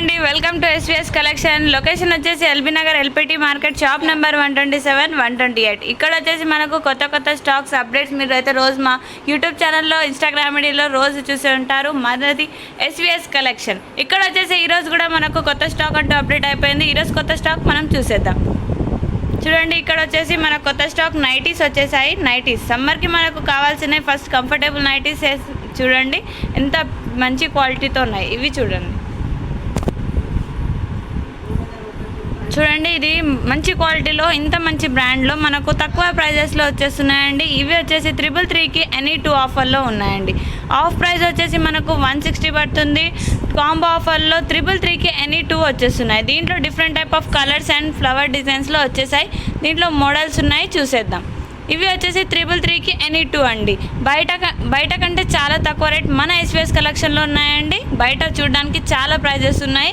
అండి, welcome to SVS collection. Location వచ్చేసి LB Nagar LPT market, shop number 127, 128. ఇక్కడ వచ్చేసి మనకు కొత్త స్టాక్స్ అప్డేట్స్ మీరు అయితే రోజు మా యూట్యూబ్ ఛానల్లో, ఇన్స్టాగ్రామ్ ఐడిలో రోజు చూసి ఉంటారు. మనది ఎస్విఎస్ కలెక్షన్. ఇక్కడ వచ్చేసి ఈరోజు కూడా మనకు కొత్త స్టాక్ అంటూ అప్డేట్ అయిపోయింది. ఈరోజు కొత్త స్టాక్ మనం చూసేద్దాం. చూడండి, ఇక్కడ వచ్చేసి మన కొత్త స్టాక్ నైటీస్ వచ్చేసాయి. నైటీస్ సమ్మర్కి మనకు కావాల్సినవి. ఫస్ట్ కంఫర్టబుల్ నైటీస్ చూడండి ఎంత మంచి క్వాలిటీతో ఉన్నాయి. ఇవి చూడండి, ఇది మంచి క్వాలిటీలో, ఇంత మంచి బ్రాండ్లో మనకు తక్కువ ప్రైజెస్లో వచ్చేస్తున్నాయండి. ఇవి వచ్చేసి 333కి ఎనీ 2 ఆఫర్లో ఉన్నాయండి. ఆఫ్ ప్రైస్ వచ్చేసి మనకు 160 పడుతుంది. కాంబో ఆఫర్లో 333కి ఎనీ 2 వచ్చేస్తున్నాయి. దీంట్లో different type of colours and flower డిజైన్స్లో వచ్చేసాయి. దీంట్లో మోడల్స్ ఉన్నాయి, చూసేద్దాం. ఇవి వచ్చేసి 333కి ఎనీ 2 అండి. బయట కంటే చాలా తక్కువ రేట్ మన ఎస్విఎస్ కలెక్షన్లో ఉన్నాయండి. బయట చూడడానికి చాలా ప్రైజెస్ ఉన్నాయి.